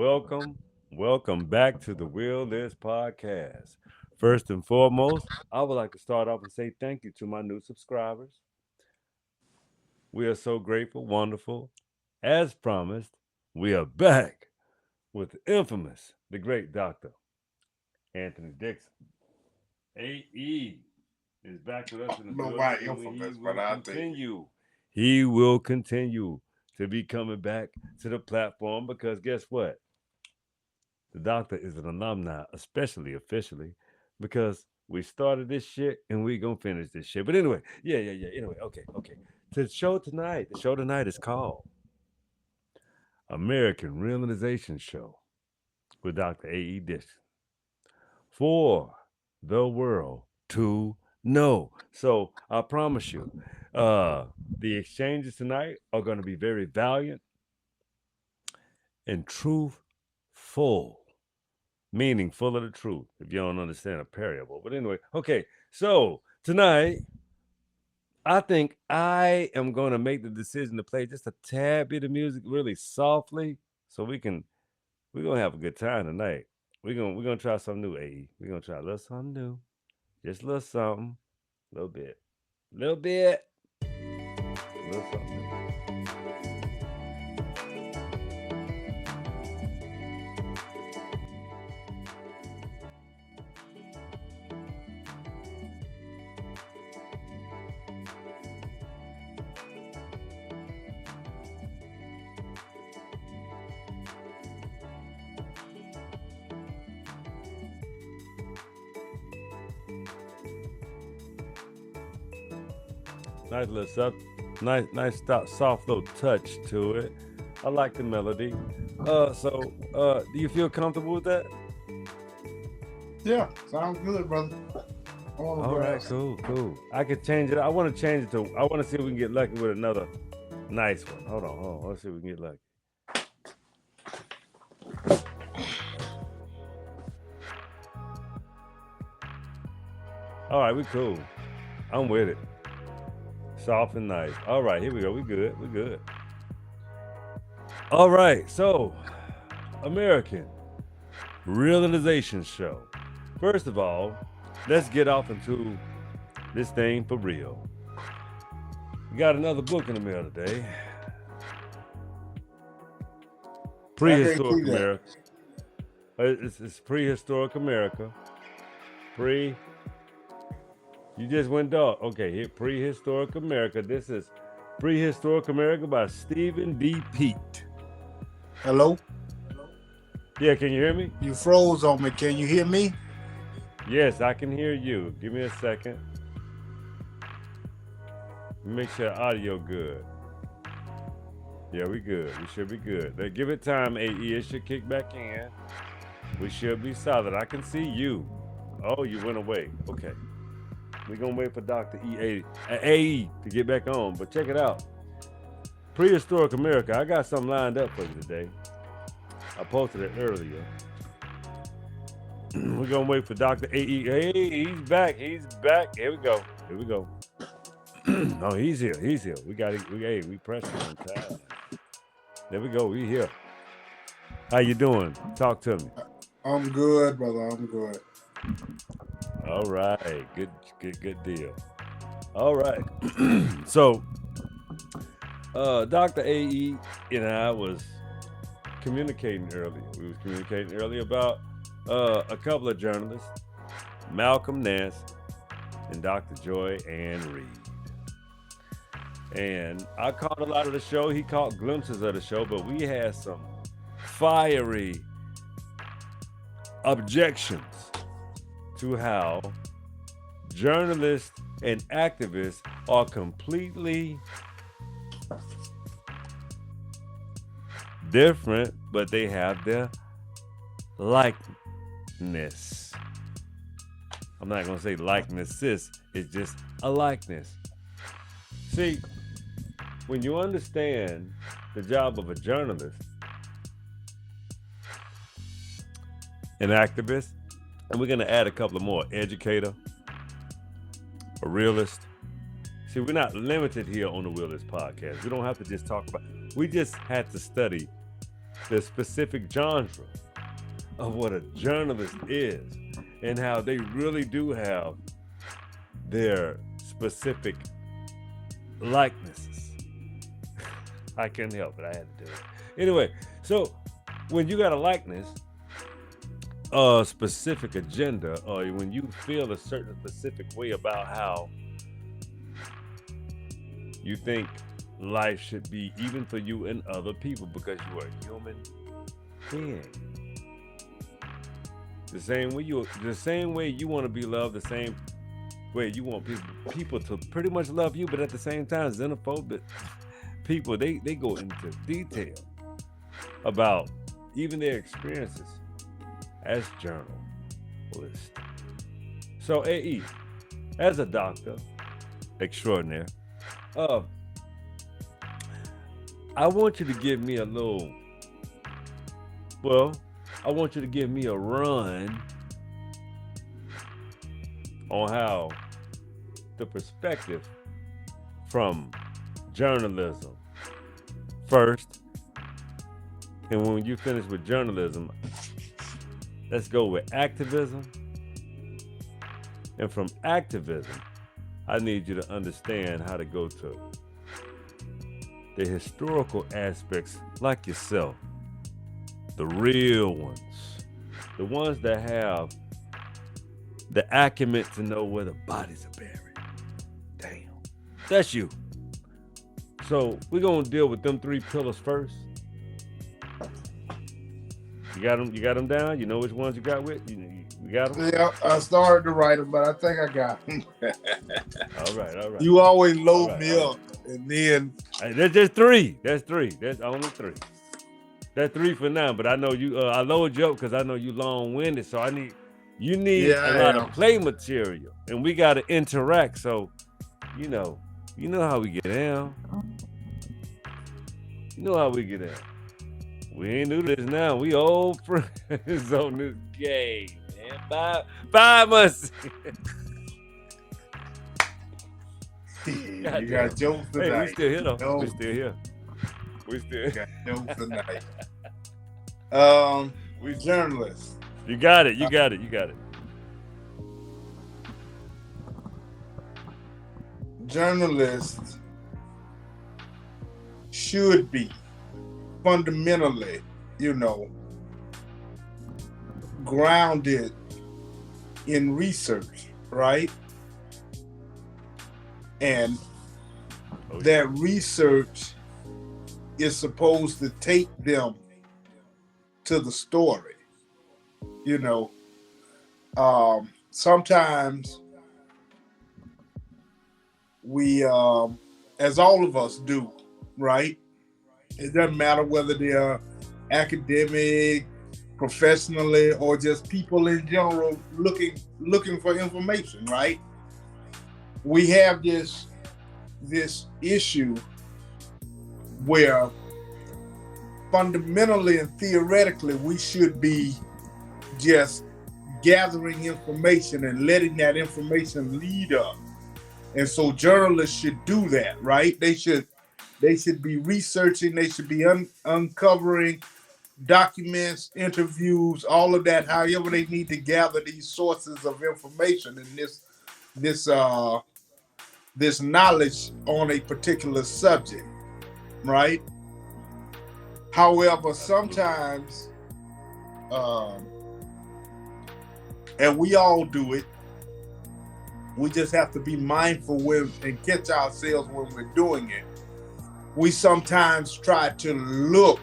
welcome back to the Will This podcast. First and foremost, I would like to start off and say thank you to my new subscribers. We are so grateful, wonderful. As promised, we are back with the infamous, the great Dr. Anthony Dixon. AE is back with us in the No building, why and he infamous, but will I think continue. He will continue to be coming back to the platform because guess what? The doctor is an alumni, especially officially, because we started this shit and we gonna finish this shit. But anyway, yeah. Anyway, okay. The show tonight is called American Realization Show with Dr. A.E. Dixon for the world to know. So I promise you, the exchanges tonight are gonna be very valiant and truthful. Meaning full of the truth if you don't understand a parable. But anyway, okay, so tonight I think I am going to make the decision to play just a tad bit of music really softly so we're going to have a good time tonight. We're going to try something new, AE. We're going to try a little something new. Just a little something, a little bit. A little bit, a little something. Nice little soft little touch to it. I like the melody. Do you feel comfortable with that? yeah, sounds good, brother. I want to All right, grab. cool. I could change it. I want to change it to. I want to see if we can get lucky with another nice one. Hold on. Let's see if we can get lucky. All right, we cool. I'm with it. Soft and nice. All right, here we go. We good. We good. All right, so American Realization Show. First of all, let's get off into this thing for real. We got another book in the mail today. I can't see Prehistoric that. America. It's prehistoric America. Pre. You just went dark. Okay, here prehistoric America. This is Prehistoric America by Stephen D. Pete. Hello? Yeah, can you hear me? You froze on me. Can you hear me? Yes, I can hear you. Give me a second. Make sure audio good. Yeah, we good. We should be good. They give it time, AE. It should kick back in. We should be solid. I can see you. Oh, you went away. Okay. We're gonna wait for Dr. AE to get back on. But check it out. Prehistoric America. I got something lined up for you today. I posted it earlier. We're gonna wait for Dr. AE. Hey, he's back. He's back. Here we go. Here we go. Oh, he's here. He's here. We pressing on time. There we go. We here. How you doing? Talk to me. I'm good, brother. I'm good. All right. Good deal. All right. So, Dr. AE and I was communicating earlier. We was communicating earlier about a couple of journalists, Malcolm Nance and Dr. Joy Ann Reed. And I caught a lot of the show. He caught glimpses of the show, but we had some fiery objections to how journalists and activists are completely different, but they have their likeness. I'm not going to say likenesses, it's just a likeness. See, when you understand the job of a journalist, an activist, and we're going to add a couple of more, educator, a realist. See, we're not limited here on the Realist podcast. We don't have to just talk about, we just had to study the specific genre of what a journalist is and how they really do have their specific likenesses. I couldn't help it. I had to do it. Anyway, so when you got a likeness, a specific agenda, or when you feel a certain specific way about how you think life should be, even for you and other people, because you are a human being. The same way you want to be loved, the same way you want people to pretty much love you, but at the same time, xenophobic people, they go into detail about even their experiences as journalists. So AE, as a doctor extraordinaire, I want you to give me a little, I want you to give me a run on how the perspective from journalism first, and when you finish with journalism, let's go with activism. And from activism, I need you to understand how to go to the historical aspects, like yourself, the real ones, the ones that have the acumen to know where the bodies are buried. Damn, that's you. So we're gonna deal with them three pillars first. You got them down? You know which ones you got with? You got them? Yeah, I started to write them, but I think I got them. All right. You always load me up, and then There's just three. That's three. That's only three. That's three for now. But I know you. I load you up because I know you long-winded. So you need a lot of play material, and we got to interact. So, you know how we get down. You know how we get down. We ain't new to this now. We old friends on this game, man. 5 months. you got jokes tonight. Hey, we still here though. No. We still here. We got jokes tonight. We journalists. You got it. Journalists should be fundamentally, grounded in research, right? And that research is supposed to take them to the story. Sometimes we, as all of us do, right? It doesn't matter whether they're academic, professionally, or just people in general looking for information, right? We have this issue where fundamentally and theoretically we should be just gathering information and letting that information lead us. And so journalists should do that, right? They should be researching, they should be uncovering documents, interviews, all of that, however they need to gather these sources of information and this knowledge on a particular subject, right? However, sometimes, and we all do it, we just have to be mindful and catch ourselves when we're doing it. We sometimes try to look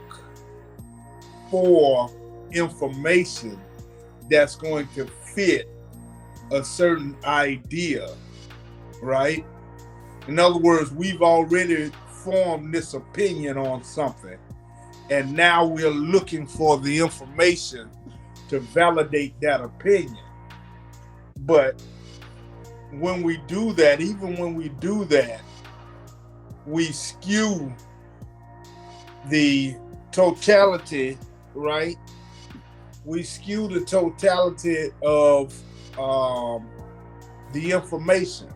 for information that's going to fit a certain idea, right? In other words, we've already formed this opinion on something, and now we're looking for the information to validate that opinion. But when we do that, we skew the totality, right? We skew the totality of the information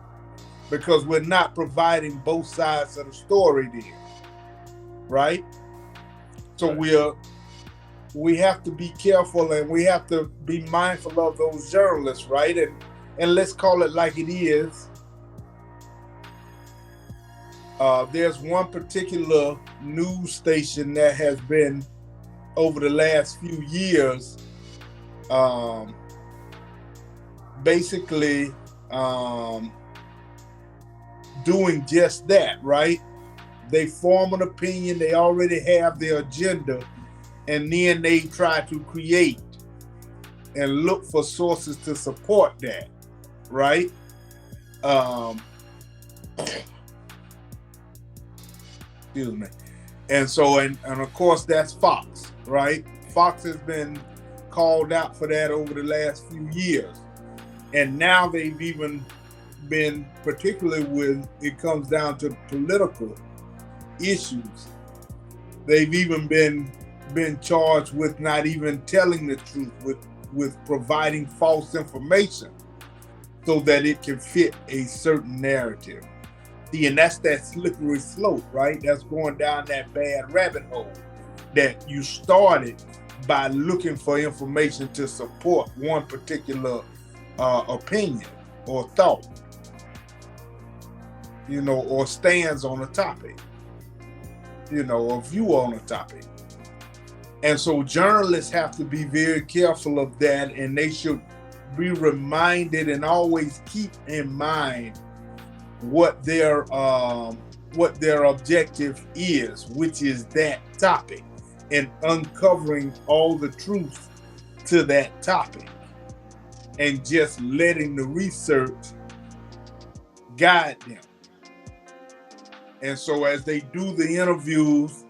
because we're not providing both sides of the story then, right? So we're we have to be careful and we have to be mindful of those journalists, right? And let's call it like it is. There's one particular news station that has been over the last few years, basically doing just that, right? They form an opinion, they already have their agenda, and then they try to create and look for sources to support that, right? Excuse me. And so, and of course, that's Fox, right? Fox has been called out for that over the last few years. And now they've even been, particularly when it comes down to political issues, they've even been charged with not even telling the truth, with providing false information so that it can fit a certain narrative. See, and that's that slippery slope, right? That's going down that bad rabbit hole that you started by looking for information to support one particular opinion or thought, or stands on a topic, or view on a topic. And so journalists have to be very careful of that, and they should be reminded and always keep in mind what their objective is, which is that topic, and uncovering all the truth to that topic, and just letting the research guide them. And so as they do the interviews,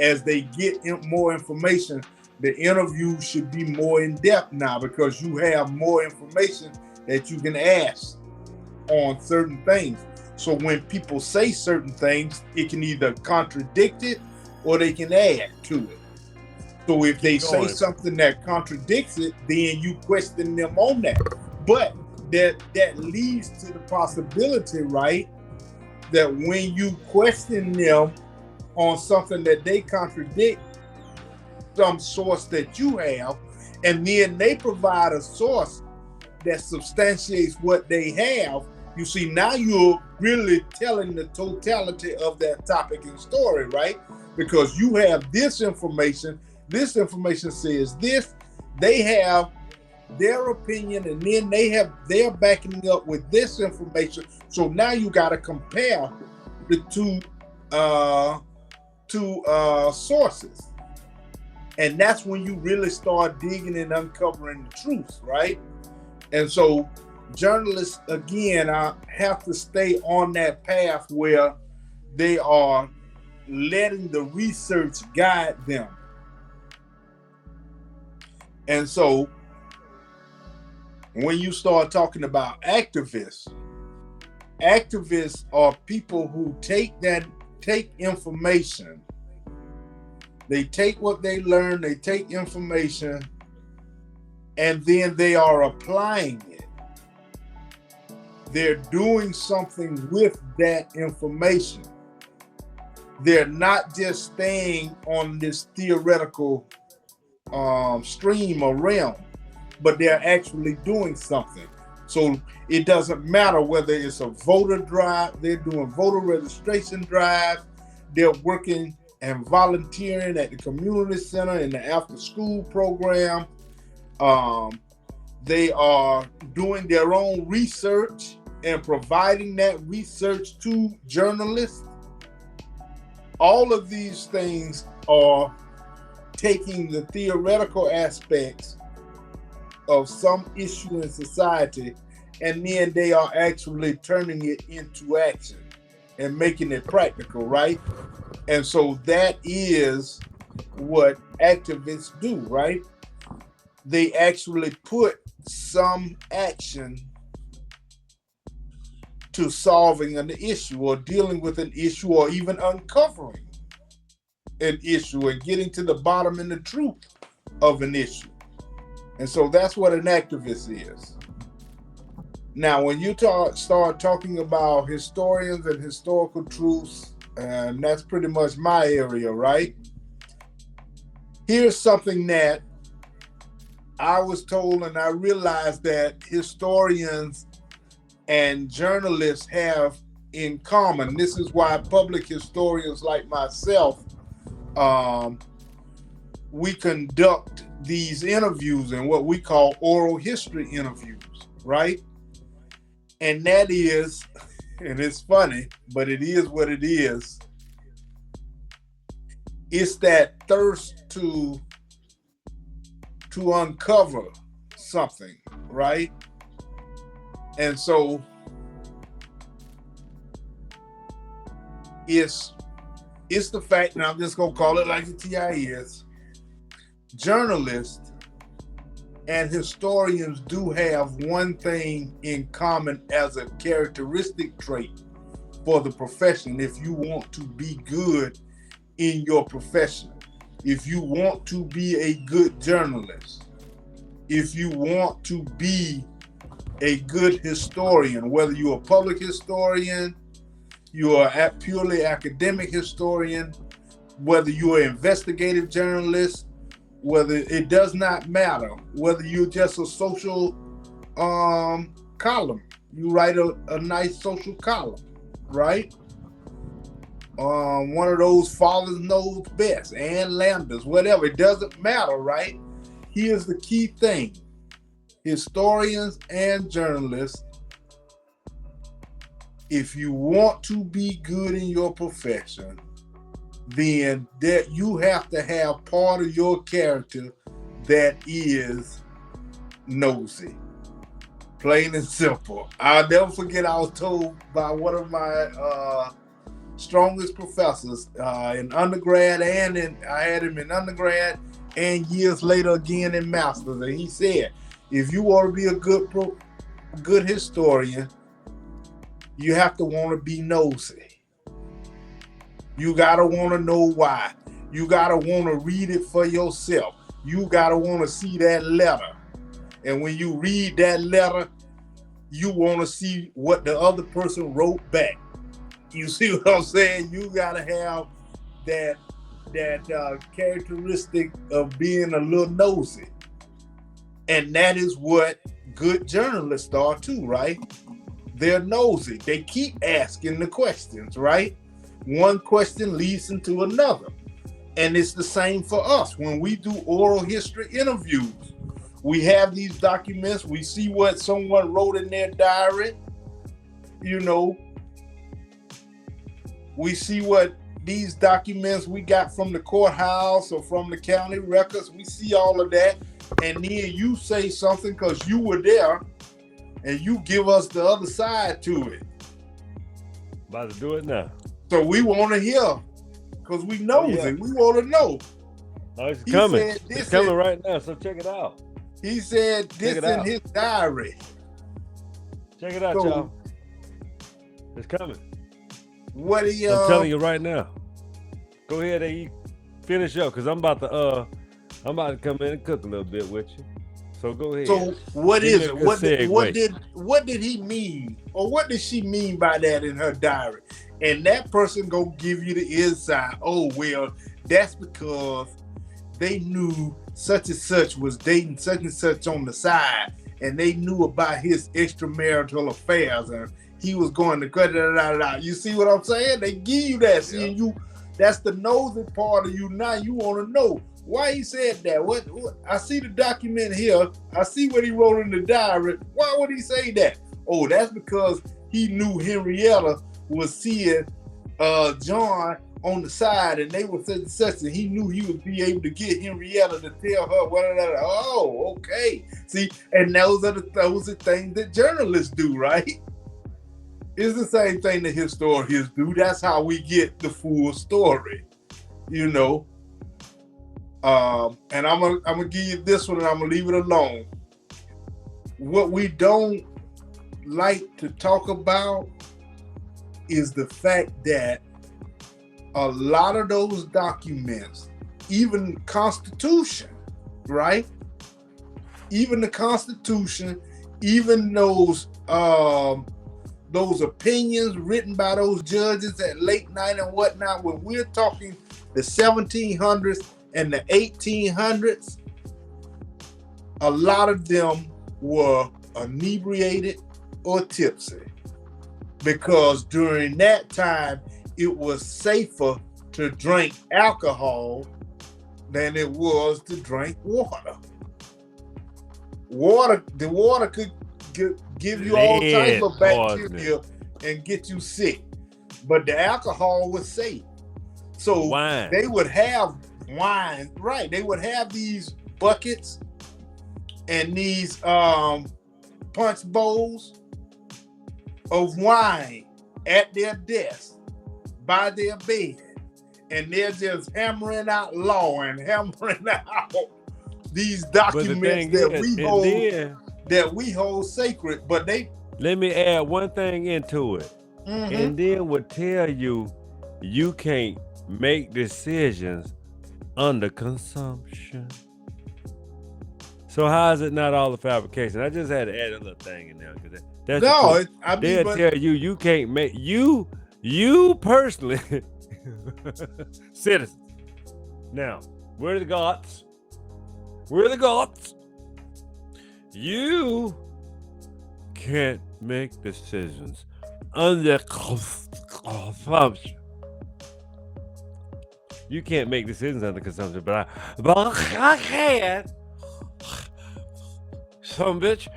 as they get more information, the interview should be more in depth now, because you have more information that you can ask on certain things. So when people say certain things, it can either contradict it or they can add to it. So if they say something that contradicts it, then you question them on that. But that leads to the possibility, right, that when you question them on something that they contradict some source that you have, and then they provide a source that substantiates what they have, you see, now you're really telling the totality of that topic and story, right? Because you have this information says this, they have their opinion, and then they're backing up with this information. So now you got to compare the two sources. And that's when you really start digging and uncovering the truth, right? And so journalists, again, have to stay on that path where they are letting the research guide them. And so when you start talking about activists are people who take information, they take what they learn, they take information, and then they are applying it. They're doing something with that information. They're not just staying on this theoretical stream or realm, but they're actually doing something. So it doesn't matter whether it's a voter drive, they're doing voter registration drives, they're working and volunteering at the community center in the after school program. They are doing their own research and providing that research to journalists. All of these things are taking the theoretical aspects of some issue in society, and then they are actually turning it into action and making it practical, right? And so that is what activists do, right? They actually put some action to solving an issue or dealing with an issue or even uncovering an issue and getting to the bottom and the truth of an issue. And so that's what an activist is. Now, when you start talking about historians and historical truths, and that's pretty much my area, right? here's something that I was told, and I realized that historians and journalists have in common. This is why public historians like myself, um, we conduct these interviews and what we call oral history interviews, right? And that is, and it's funny, but it is what it is. It's that thirst to uncover something, right? And so it's the fact, and I'm just gonna call it like the TI is. Journalists and historians do have one thing in common as a characteristic trait for the profession. If you want to be good in your profession, if you want to be a good journalist, if you want to be a good historian, whether you're a public historian, you're a purely academic historian, whether you're an investigative journalist, whether it does not matter, whether you're just a social column, you write a nice social column, right? One of those fathers knows best, and Landers, whatever, it doesn't matter, right? Here's the key thing. Historians and journalists, if you want to be good in your profession, then that you have to have part of your character that is nosy. Plain and simple. I'll never forget, I was told by one of my strongest professors in undergrad, and I had him in undergrad and years later again in master's, and he said, if you want to be a good historian, you have to want to be nosy. You gotta want to know why. You gotta want to read it for yourself. You gotta want to see that letter, and when you read that letter, you want to see what the other person wrote back. You see what I'm saying? You gotta have that characteristic of being a little nosy, and that is what good journalists are too, right? They're nosy. They keep asking the questions, right? One question leads into another. And it's the same for us. When we do oral history interviews, we have these documents, we see what someone wrote in their diary, you know, we see what these documents we got from the courthouse or from the county records, we see all of that, and then you say something because you were there, and you give us the other side to it. About to do it now. So we want to hear, because we know it. We want to know. Oh, it's coming. It's coming right now, so check it out. He said this in his diary. Check it out, y'all. It's coming. What are you? I'm telling you right now. Go ahead and finish up, because I'm about to come in and cook a little bit with you. So go ahead. So what is it? What did he mean, or what did she mean by that in her diary? And that person gonna give you the inside. Oh well, that's because they knew such and such was dating such and such on the side, and they knew about his extramarital affairs, and he was going to cut it. You see what I'm saying? They give you that. See, you, that's the nosy part of you. Now you want to know why he said that. What? I see the document here. I see what he wrote in the diary. Why would he say that? Oh, that's because he knew Henrietta was seeing John on the side, and they were such and such, and he knew he would be able to get Henrietta to tell her what. Oh, okay. See, and those are the things that journalists do, right? It's the same thing that historians do. That's how we get the full story, you know. And I'm gonna give you this one, and I'm gonna leave it alone. What we don't like to talk about is the fact that a lot of those documents, even the Constitution, right? Even the Constitution, even those opinions written by those judges at late night and whatnot, when we're talking the 1700s in the 1800s, a lot of them were inebriated or tipsy, because during that time it was safer to drink alcohol than it was to drink water. The water could give you all types of bacteria and get you sick, but the alcohol was safe. So wine. They would have wine, right? They would have these buckets and these punch bowls of wine at their desk by their bed, and they're just hammering out law and hammering out these documents that we hold sacred. But they let me add one thing into it, and then would tell you you can't make decisions under consumption. So how is it not all the fabrication? I just had to add a little thing in there because they'll tell you can't make you personally citizens. Now, we're the gods. We're the gods. You can't make decisions under consumption. You can't make decisions under consumption, but I can. Some bitch.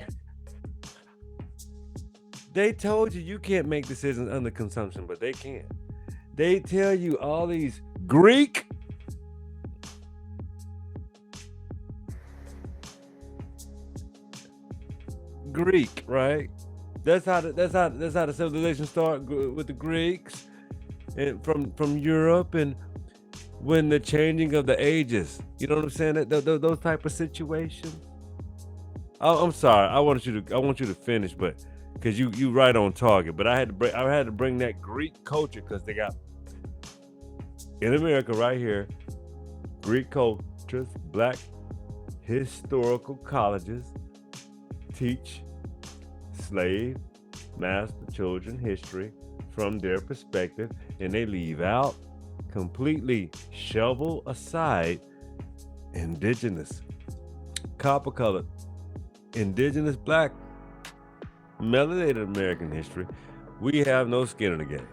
They told you can't make decisions under consumption, but they can. They tell you all these Greek right? That's how the civilization started with the Greeks, and from Europe, and when the changing of the ages. You know what I'm saying? Those type of situations. I'm sorry. I want you to finish, but because you right on target. But I had to bring that Greek culture because they got in America right here Greek cultures, black historical colleges teach slave master children history from their perspective, and they leave out, completely shovel aside, indigenous, copper-colored, indigenous, black, melanated American history. We have no skin in the game.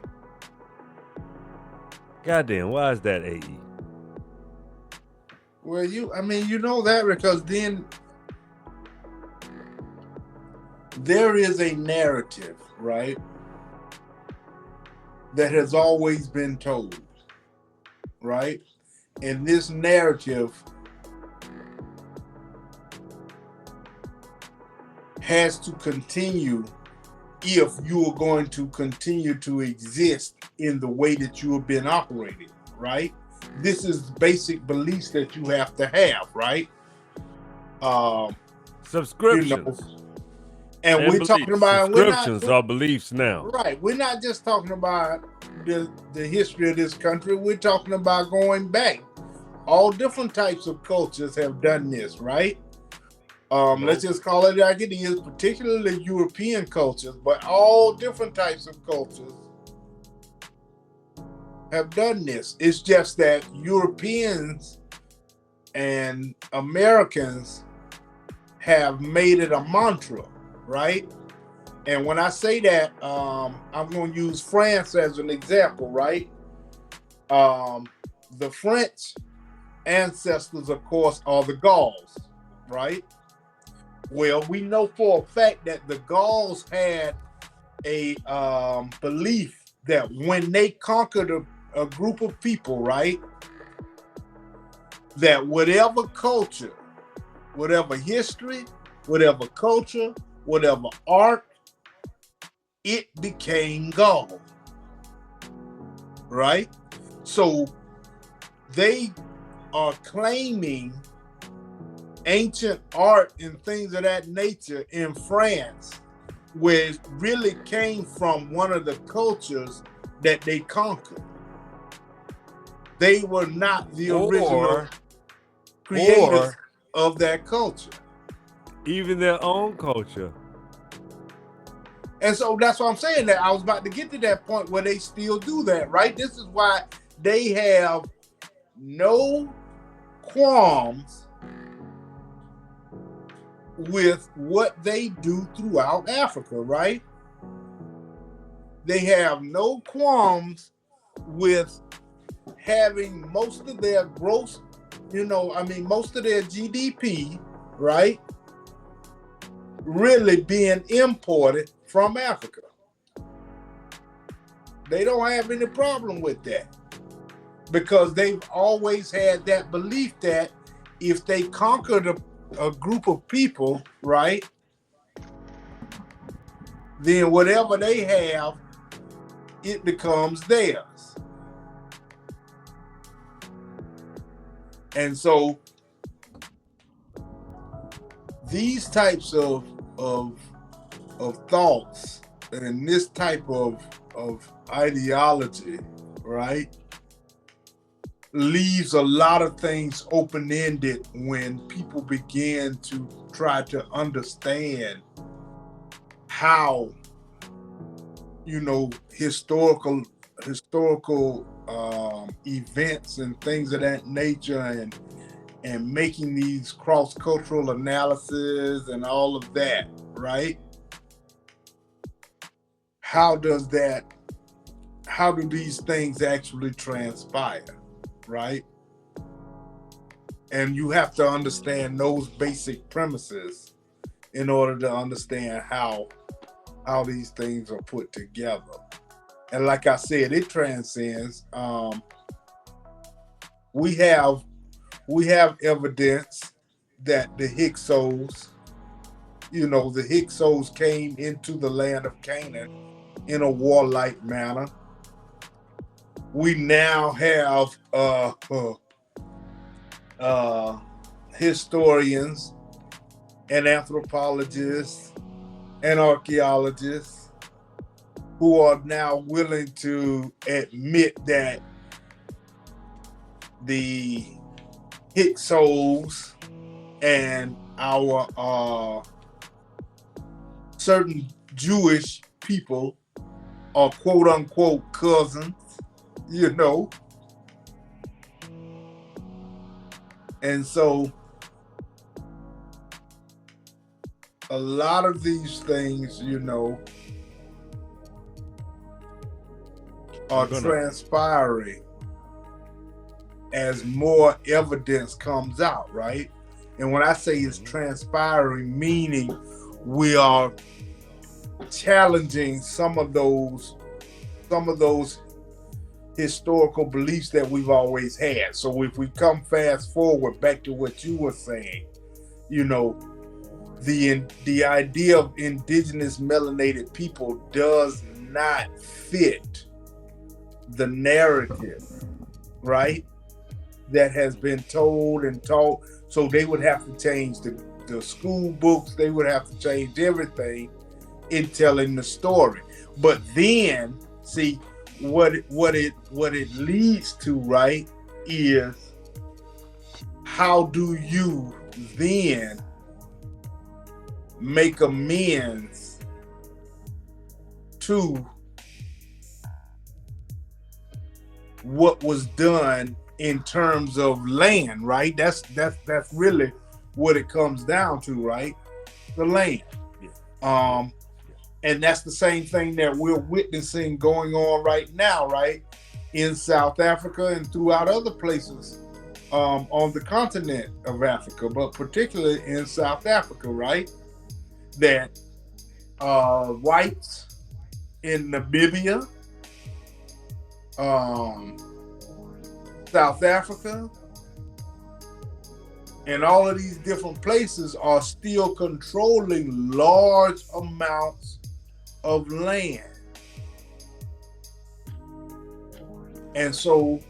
Goddamn, why is that, AE? Well, you know that because then there is a narrative, right, that has always been told, right? And this narrative has to continue if you are going to continue to exist in the way that you have been operating, right? This is basic beliefs that you have to have, right? Subscriptions. And we're talking about subscriptions are beliefs now. Right. We're not just talking about the history of this country. We're talking about going back. All different types of cultures have done this, right? Let's just call it like it is, particularly European cultures, but all different types of cultures have done this. It's just that Europeans and Americans have made it a mantra, right? And when I say that, I'm going to use France as an example, right? The French ancestors, of course, are the Gauls, right? Well, we know for a fact that the Gauls had a belief that when they conquered a group of people, right, that whatever culture, whatever history, whatever culture, whatever art, it became Gaul, right? So they are claiming ancient art and things of that nature in France, where it really came from one of the cultures that they conquered. They were not the original creators of that culture. Even their own culture. And so that's what I'm saying, that I was about to get to that point where they still do that, right? This is why they have no qualms with what they do throughout Africa, right? They have no qualms with having most of their gross, most of their GDP, right, really being imported from Africa. They don't have any problem with that because they've always had that belief that if they conquered a group of people, right, then whatever they have, it becomes theirs. And so these types of thoughts and this type of ideology, right, leaves a lot of things open-ended when people begin to try to understand how, historical events and things of that nature, and making these cross-cultural analysis and all of that, right? How do these things actually transpire, right? And you have to understand those basic premises in order to understand how these things are put together. And like I said, it transcends. We have evidence that the Hyksos, the Hyksos came into the land of Canaan in a warlike manner. We now have historians and anthropologists and archaeologists who are now willing to admit that the Hyksos and our certain Jewish people are quote unquote cousins, and so a lot of these things, are transpiring as more evidence comes out, right? And when I say it's transpiring, meaning we are challenging some of those historical beliefs that we've always had. So if we come fast forward back to what you were saying, the idea of indigenous melanated people does not fit the narrative, right, that has been told and taught. So they would have to change the school books. They would have to change everything in telling the story. But then, see, what it leads to, right, is how do you then make amends to what was done in terms of land, right? That's really what it comes down to, right? The land. And that's the same thing that we're witnessing going on right now, right? In South Africa and throughout other places on the continent of Africa, but particularly in South Africa, right? That whites in Namibia, South Africa, and all of these different places are still controlling large amounts of land. And so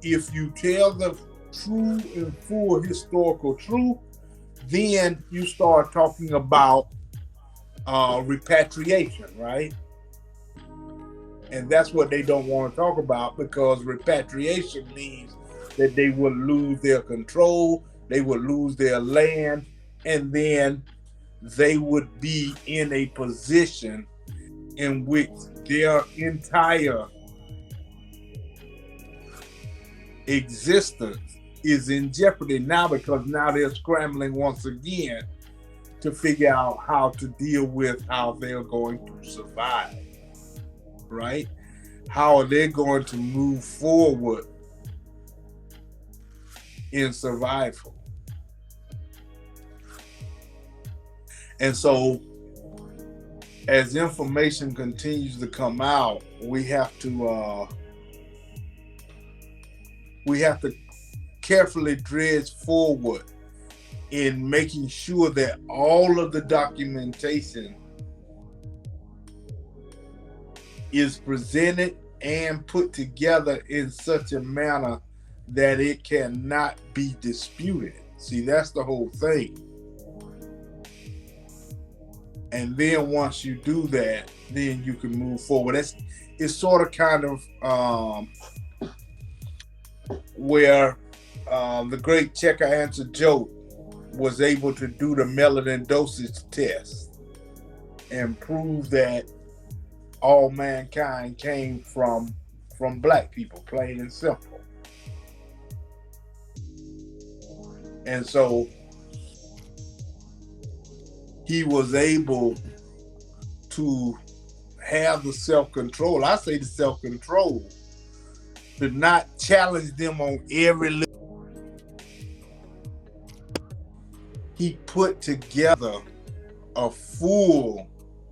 if you tell the true and full historical truth, then you start talking about repatriation, right? And that's what they don't want to talk about, because repatriation means that they will lose their control, they will lose their land, and then they would be in a position in which their entire existence is in jeopardy now, because now they're scrambling once again to figure out how to deal with how they're going to survive, right? How are they going to move forward in survival? And so as information continues to come out, we have to carefully dredge forward in making sure that all of the documentation is presented and put together in such a manner that it cannot be disputed. See, that's the whole thing. And then once you do that, then you can move forward. It's sort of kind of where the great checker answer Joe was able to do the melanin dosage test and prove that all mankind came from black people, plain and simple. And so he was able to have the self-control. I say the self-control to not challenge them on every level. He put together a full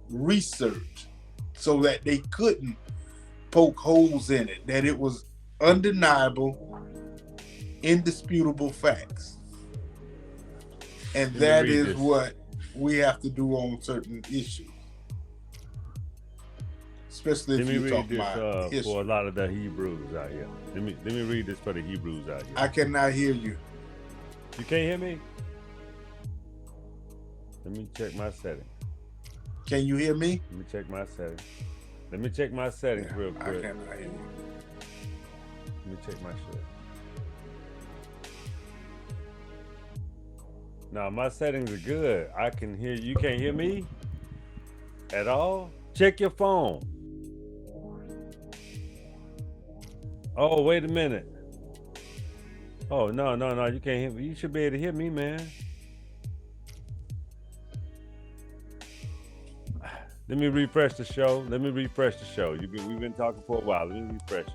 research so that they couldn't poke holes in it, that it was undeniable, indisputable facts. And that is what we have to do on certain issues. Especially if you talk about history. For a lot of the Hebrews out here. Let me read this for the Hebrews out here. I cannot hear you. You can't hear me? Let me check my settings. Can you hear me? Let me check my settings. Let me check my settings real quick. I cannot hear you. Let me check my shit. No, my settings are good. I can hear you. You can't hear me at all? Check your phone. Oh, wait a minute. Oh, no. You can't hear me. You should be able to hear me, man. Let me refresh the show. We've been talking for a while. Let me refresh it.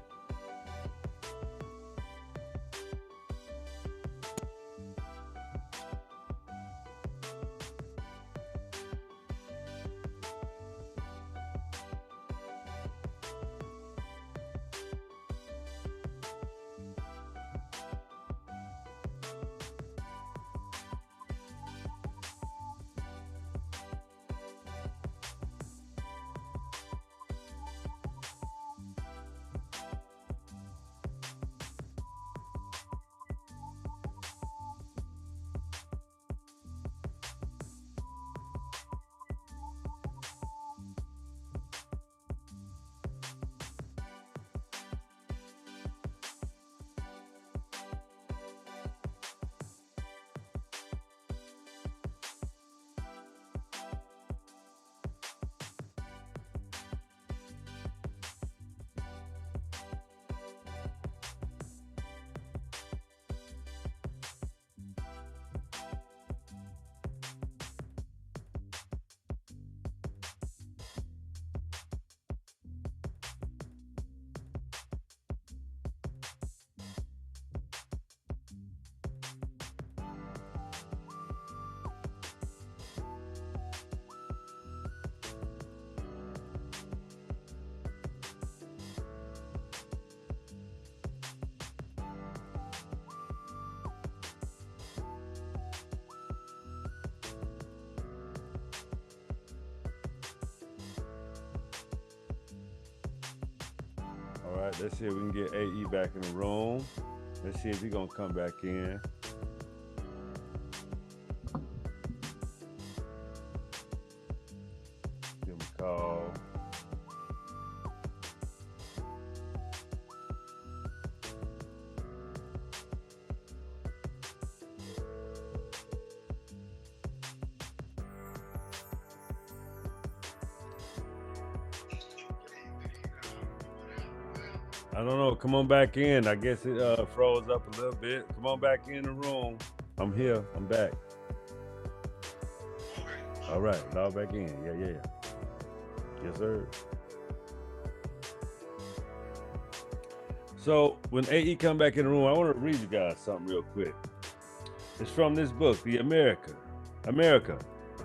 All right, let's see if we can get AE back in the room. Let's see if he's gonna come back in. Give him a call. I don't know. Come on back in. I guess it froze up a little bit. Come on back in the room. I'm here. I'm back. All right. Log back in. Yeah. Yes, sir. So when AE come back in the room, I want to read you guys something real quick. It's from this book, The America,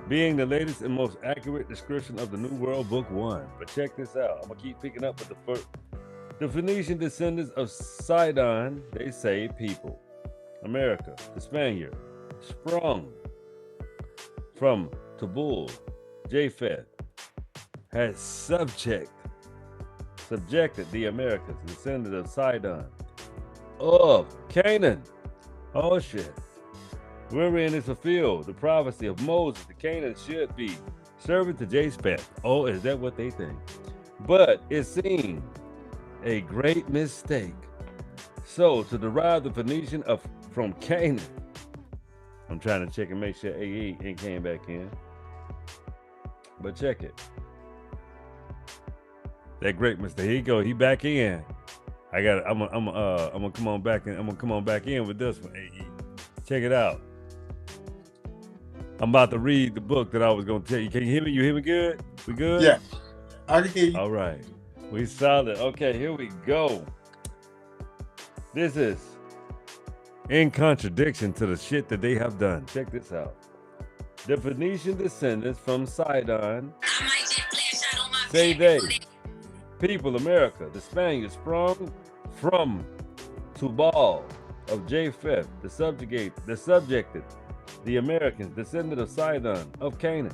being the latest and most accurate description of the New World, Book 1. But check this out. I'm going to keep picking up with the first. The Phoenician descendants of Sidon, they say people. America, the Spaniard, sprung from Tabul, Japheth, had subjected the Americans, descendants of Sidon, of Canaan. Oh shit. Wherein is fulfilled the prophecy of Moses, the Canaan should be servant to Japheth. Oh, is that what they think? But it seemed a great mistake. So to derive the Phoenician from Canaan, I'm trying to check and make sure AE ain't came back in. But check it. That great mistake. Here you go. He back in. I'm gonna come on back and I'm gonna come on back in with this one, AE. Check it out. I'm about to read the book that I was gonna tell you. Can you hear me? You hear me good? We good? Yeah, I can hear you. All right. We solid. Okay, here we go. This is in contradiction to the shit that they have done. Check this out. The Phoenician descendants from Sidon, say they, people, America, the Spaniards sprung from Tubal of Japheth, the subjected, the Americans, descendant of Sidon, of Canaan,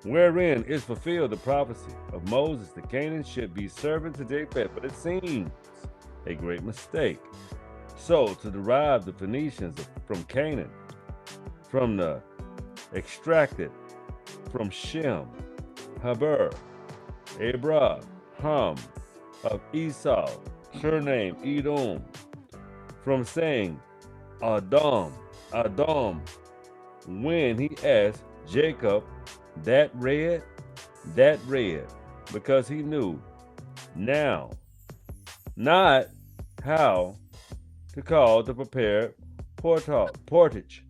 wherein is fulfilled the prophecy of Moses, the Canaan should be servant to Japheth, but it seems a great mistake. So to derive the Phoenicians from Canaan, from the extracted from Shem, Haber, Abraham, of Esau, surname Edom, from saying Adam, when he asked Jacob that read, because he knew now not how to call the prepared portage.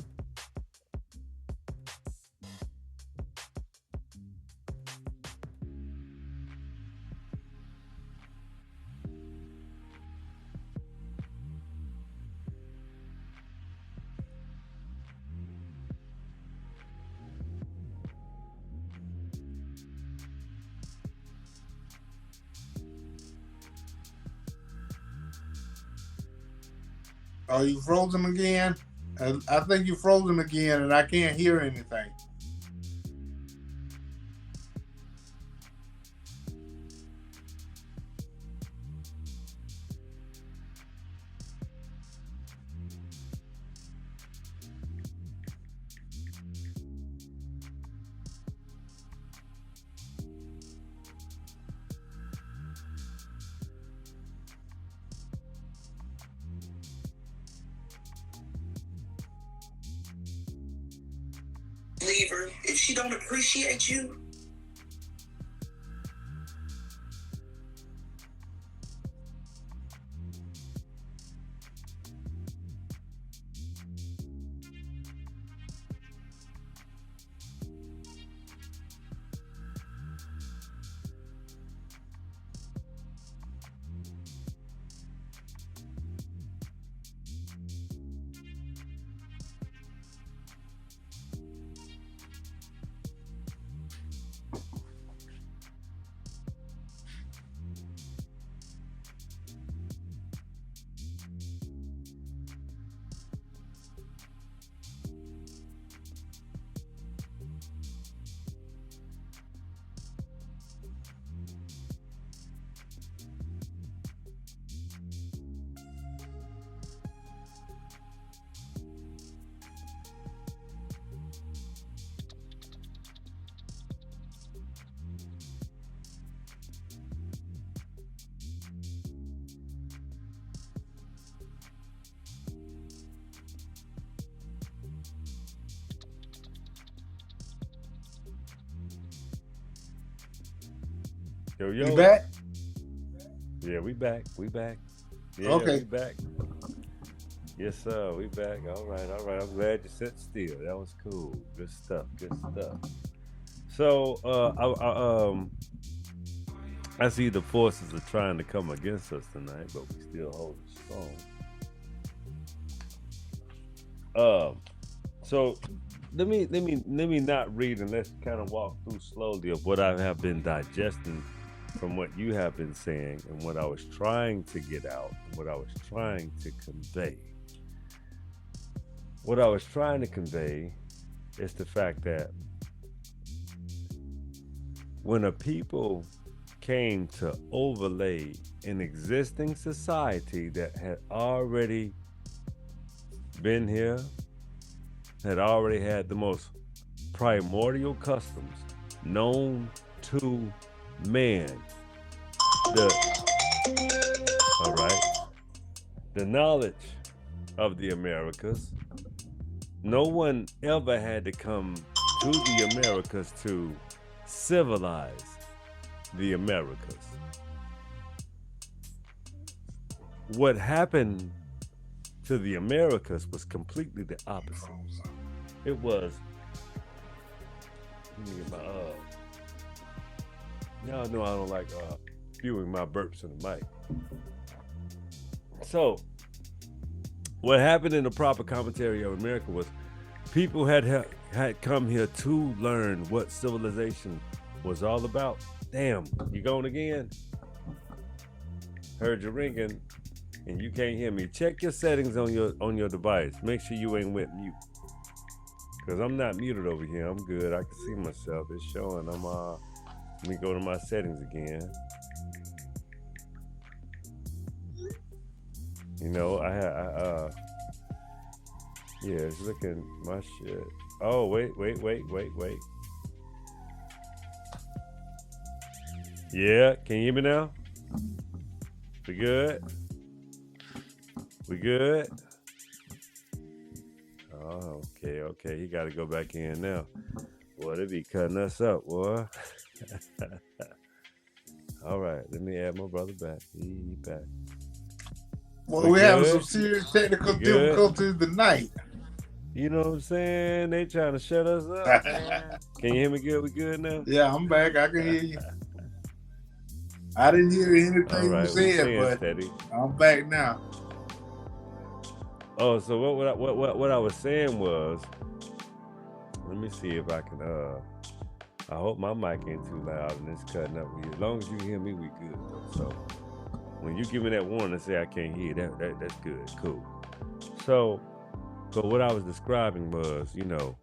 Are you frozen again? I think you frozen again, and I can't hear anything. Leave her if she don't appreciate you. Yo. You back? Yeah, we back. We back. Yeah, Okay. we back. Yes, sir. We back. All right, all right. I'm glad you sat still. That was cool. Good stuff. Good stuff. So, I see the forces are trying to come against us tonight, but we still holding strong. So let me not read and let's kind of walk through slowly of what I have been digesting from what you have been saying and what I was trying to get out and what I was trying to convey. What I was trying to convey is the fact that when a people came to overlay an existing society that had already been here, had already had the most primordial customs known to man. All right, the knowledge of the Americas. No one ever had to come to the Americas to civilize the Americas. What happened to the Americas was completely the opposite. It was, let me get my, y'all know I don't like spewing my burps in the mic. So, what happened in the proper commentary of America was people had come here to learn what civilization was all about. Damn, you going again? Heard you ringing, and you can't hear me. Check your settings on your device. Make sure you ain't went mute, cause I'm not muted over here. I'm good. I can see myself. It's showing. Let me go to my settings again. You know, yeah, it's looking my shit. Oh, wait. Yeah, can you hear me now? We good? We good? Oh, okay. He got to go back in now. Boy, they be cutting us up, boy. All right, let me add my brother back. He back. Well, we're having some serious technical difficulties tonight. You know what I'm saying? They trying to shut us up, man. Can you hear me good? We good now? Yeah, I'm back. I can hear you. I didn't hear anything you said, but steady. I'm back now. Oh, so what I was saying was, let me see if I can. I hope my mic ain't too loud and it's cutting up with you. As long as you hear me, we good though. So when you give me that warning and say I can't hear, that's good, cool. So, but what I was describing was, you know,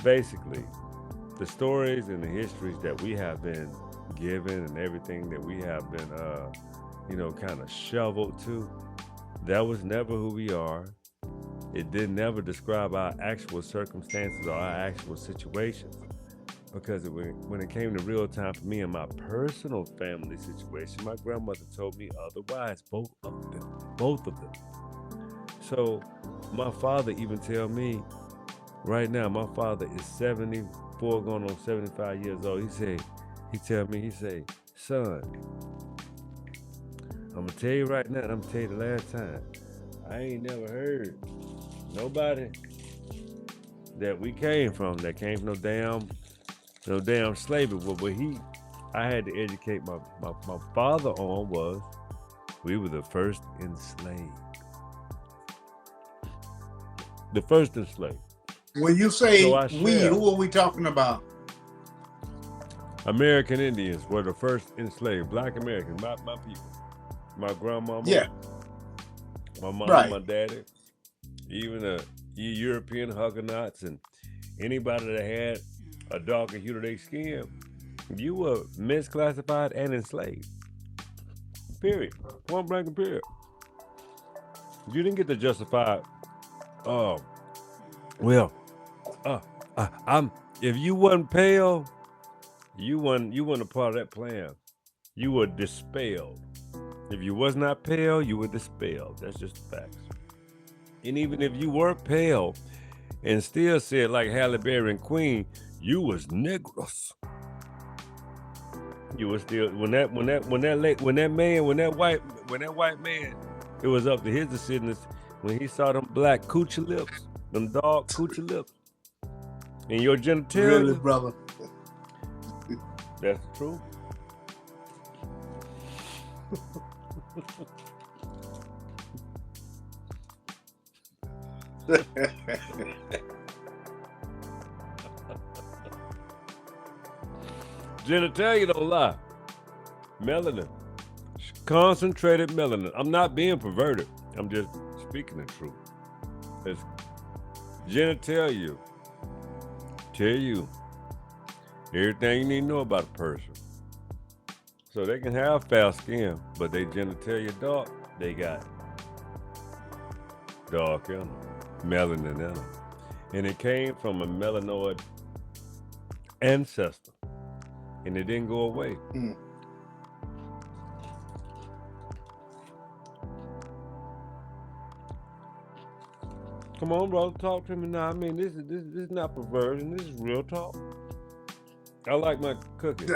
basically the stories and the histories that we have been given and everything that we have been, you know, kind of shoveled to, that was never who we are. It didn't ever describe our actual circumstances or our actual situations. Because when it came to real time for me and my personal family situation, my grandmother told me otherwise, both of them. So my father even tell me, right now, my father is 74 going on 75 years old. He tell me, son, I'm gonna tell you right now, and I'm gonna tell you the last time, I ain't never heard nobody that we came from no damn slavery. What I had to educate my father on was we were the first enslaved. The first enslaved. When you say who are we talking about? American Indians were the first enslaved. Black Americans, my people. My grandmama. Yeah. My mom, right. My daddy. Even the European Huguenots and anybody that had a darker hue to their skin, you were misclassified and enslaved. Period. Point blank and period. You didn't get to justify. If you wasn't pale, you wasn't a part of that plan. You were dispelled. If you was not pale, you were dispelled. That's just the facts. And even if you were pale and still said like Halle Berry and Queen, you was negros. You were still when that white man, it was up to his decision when he saw them black coochie lips, them dog coochie lips, and your genitalia. Really, brother. That's the truth. Genitalia don't lie. Melanin. Concentrated melanin. I'm not being perverted. I'm just speaking the truth. It's genitalia tell you everything you need to know about a person. So they can have fair skin, but they genitalia dark, they got dark in them, melanin in them. And it came from a melanoid ancestor. And it didn't go away. Come on, brother, talk to me now. I mean, this is not perversion. This is real talk. I like my cooking.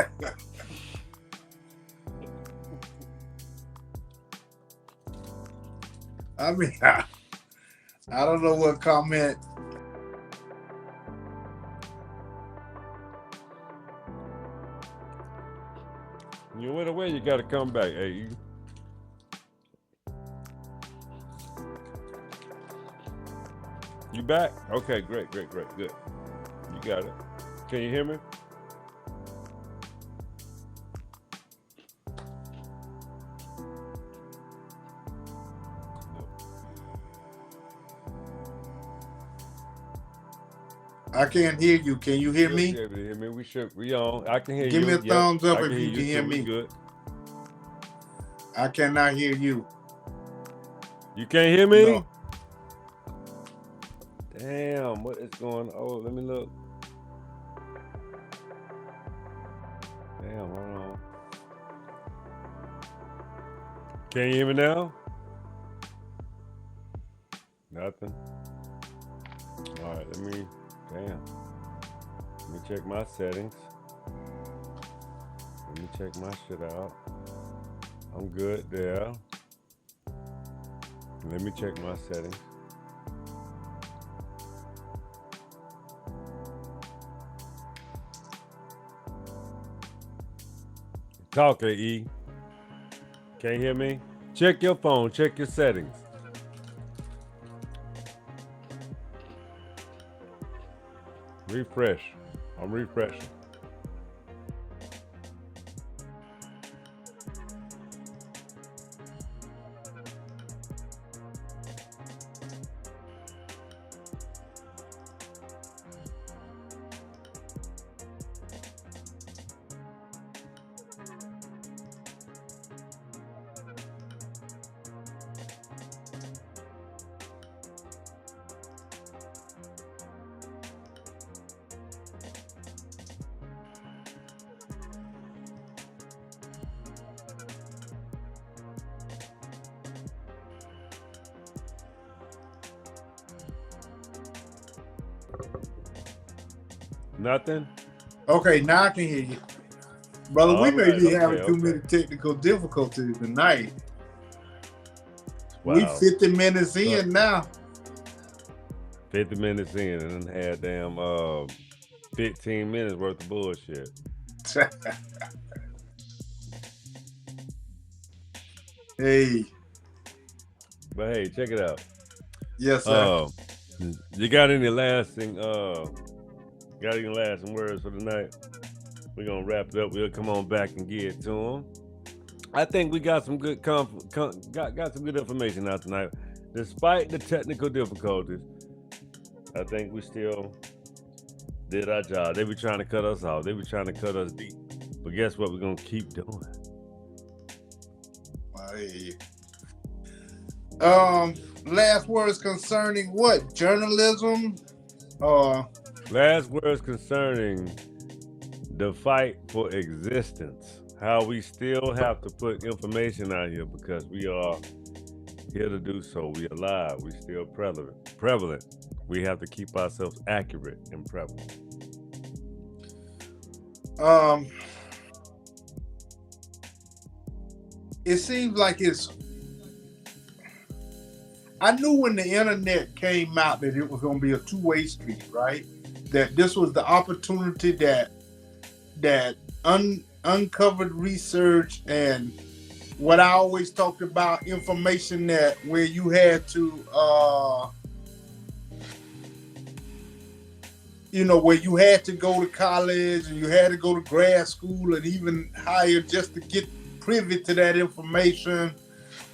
I mean, I don't know what comment. You went away, you got to come back. Hey, you back? Okay, great, good. You got it. Can you hear me? I can't hear you. Can you hear me? Able to hear me? We on. I can hear you. Give me a thumbs up if you can hear so me. Good. I cannot hear you. You can't hear me? No. Damn, what is going on? Oh, let me look. Damn, hold on. Can you hear me now? Nothing. All right, damn. Let me check my settings. Let me check my shit out. I'm good there. Let me check my settings. Talk, AE. Can't hear me? Check your phone, check your settings. Refresh. I'm refreshing. Nothing? Okay, now I can hear you. Brother, we may be having too many okay. technical difficulties tonight. Wow. We 50 minutes in now. 50 minutes in and then had damn 15 minutes worth of bullshit. Hey. But hey, check it out. Yes, sir. You got any lasting words for tonight? We're gonna wrap it up. We'll come on back and get to them. I think we got some good got some good information out tonight. Despite the technical difficulties, I think we still did our job. They were trying to cut us off. They were trying to cut us deep. But guess what? We're gonna keep doing. Hey. Last words concerning what? Journalism? Last words concerning the fight for existence. How we still have to put information out here because we are here to do so. We are alive. We still prevalent. We have to keep ourselves accurate and prevalent. it seems like it's. I knew when the internet came out that it was going to be a two-way street, right? That this was the opportunity that uncovered research and what I always talked about, information that where you had to, where you had to go to college and you had to go to grad school and even higher just to get privy to that information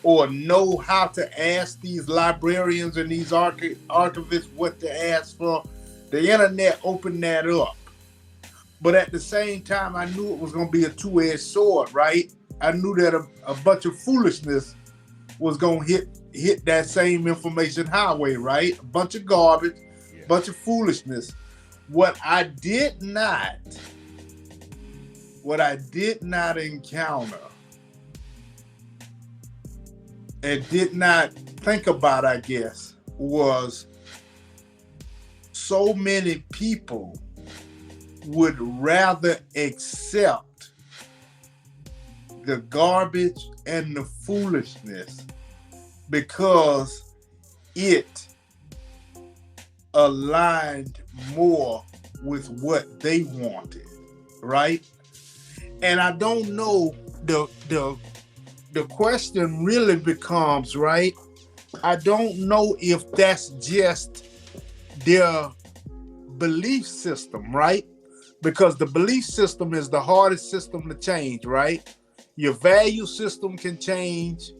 or know how to ask these librarians and these archivists what to ask for. The internet opened that up. But at the same time, I knew it was going to be a two-edged sword, right? I knew that a bunch of foolishness was going to hit that same information highway, right? A bunch of garbage, a bunch of foolishness. What I did not encounter and did not think about, I guess, was so many people would rather accept the garbage and the foolishness because it aligned more with what they wanted, right? And I don't know, the question really becomes, right? I don't know if that's just their belief system, right? Because the belief system is the hardest system to change, right? Your value system can change.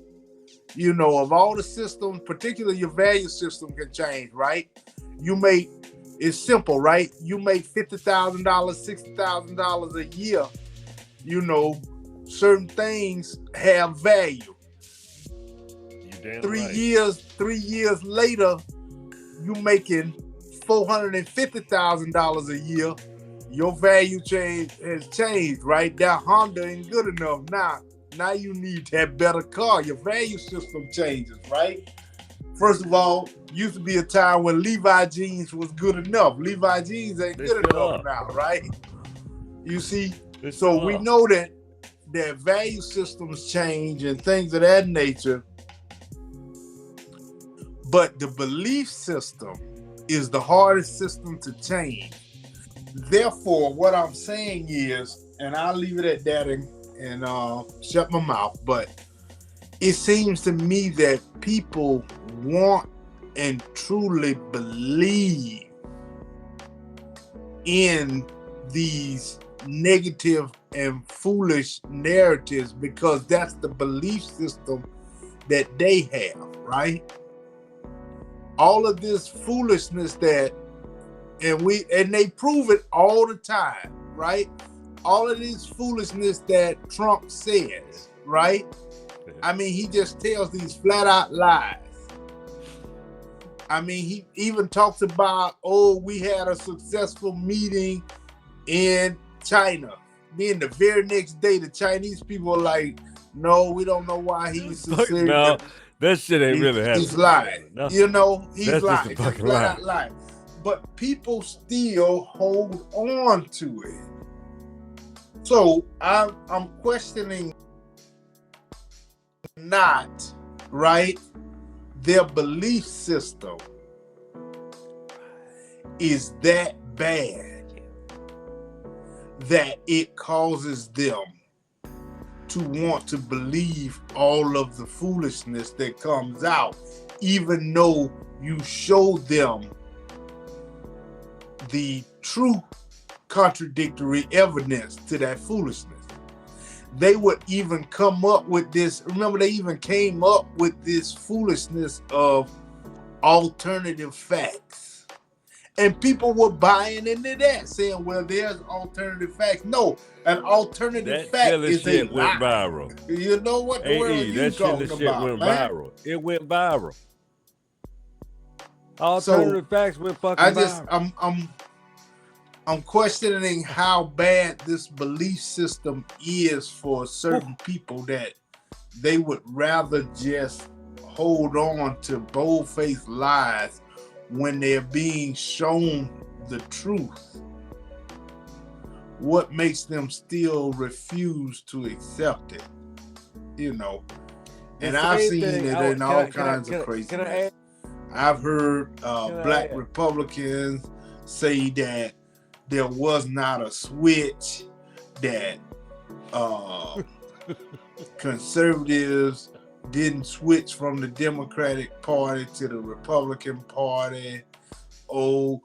Of all the systems, particularly your value system can change, right? It's simple, right? You make $50,000, $60,000 a year. Certain things have value. Three years later, you making $450,000 a year. Your value has changed, right? That Honda ain't good enough now you need that better car. Your value system changes, right? First of all, used to be a time when Levi jeans was good enough. Levi jeans ain't good enough now, right? You see? So we know that value systems change and things of that nature. But the belief system is the hardest system to change. Therefore, what I'm saying is, and I'll leave it at that and shut my mouth, but it seems to me that people want and truly believe in these negative and foolish narratives because that's the belief system that they have, right? All of this foolishness and they prove it all the time, right? All of this foolishness that Trump says, right? I mean, he just tells these flat out lies. I mean, he even talks about, we had a successful meeting in China. Then the very next day, the Chinese people are like, no, we don't know why he's succeeding. No, that shit ain't really happening. He's lying. No. He's That's lying. Just a fucking lie. Lying. But people still hold on to it. So I'm questioning not, right, their belief system is that bad that it causes them to want to believe all of the foolishness that comes out, even though you show them the true contradictory evidence to that foolishness. They would even come up with this. Remember, they even came up with this foolishness of alternative facts. And people were buying into that, saying, well, there's alternative facts. No, an alternative fact is a lie. Went viral. You know what the world are you talking about, went man? viral. It went viral. Alternative facts went fucking viral. I'm questioning how bad this belief system is for certain people that they would rather just hold on to bold-faced lies when they're being shown the truth. What makes them still refuse to accept it? you know. The And I've same seen thing. it in all kinds of craziness. I've heard black Republicans say that there was not a switch, that conservatives didn't switch from the Democratic Party to the Republican Party. Oh,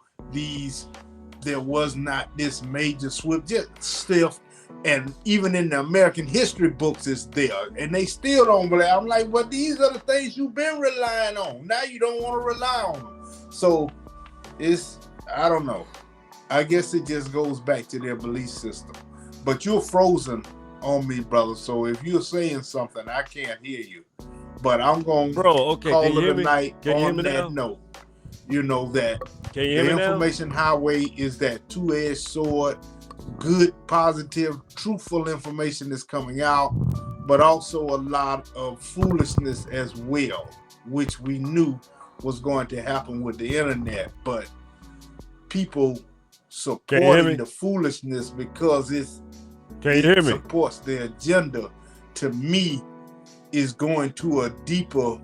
there was not this major switch, just stuff. And even in the American history books, it's there, and they still don't believe. I'm like, well, these are the things you've been relying on. Now you don't want to rely on them. So I don't know. I guess it just goes back to their belief system. But you're frozen on me, brother. So if you're saying something, I can't hear you. But I'm going to call it a night on that note. You know that the information highway is that two-edged sword. Good, positive, truthful information is coming out, but also a lot of foolishness as well, which we knew was going to happen with the internet. But people supporting the foolishness because it supports their agenda, to me, is going to a deeper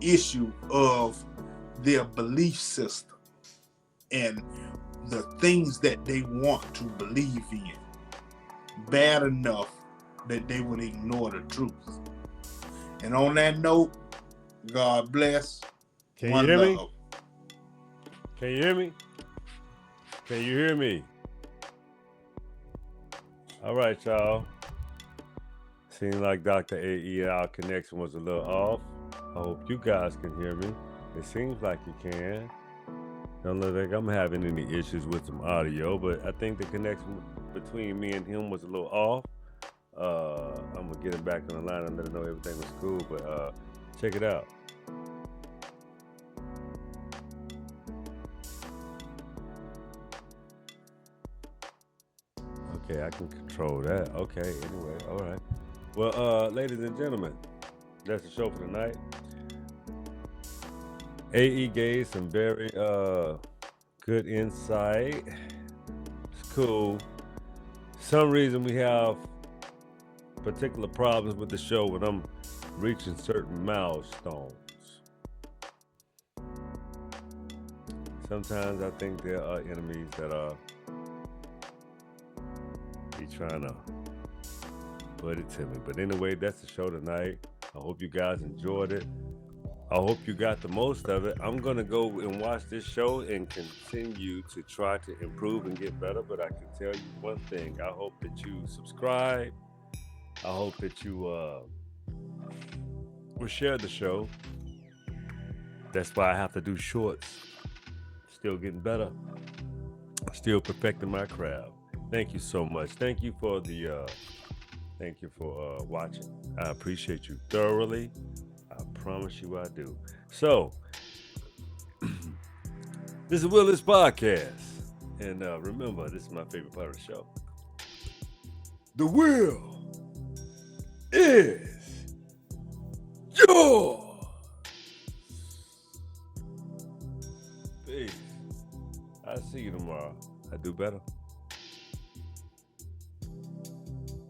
issue of their belief system and the things that they want to believe in, bad enough that they would ignore the truth. And on that note, God bless. Can you hear me? Can you hear me? Can you hear me? All right, y'all. Seems like Dr. AE, our connection was a little off. I hope you guys can hear me. It seems like you can. Don't look like I'm having any issues with some audio, but I think the connection between me and him was a little off. I'm gonna get him back on the line and let him know everything was cool, but check it out. Okay, I can control that. Okay, anyway, all right. Well, ladies and gentlemen, that's the show for tonight. AE gave some very good insight. It's cool. Some reason we have particular problems with the show when I'm reaching certain milestones. Sometimes I think there are enemies that are trying to put it to me. But anyway, that's the show tonight. I hope you guys enjoyed it. I hope you got the most of it. I'm going to go and watch this show and continue to try to improve and get better. But I can tell you one thing. I hope that you subscribe. I hope that you will share the show. That's why I have to do shorts. Still getting better. Still perfecting my craft. Thank you so much. Thank you for watching. I appreciate you thoroughly. I promise you I do. So, this is Willis Podcast. And remember, this is my favorite part of the show. The will is yours. Peace. I'll see you tomorrow. I do better.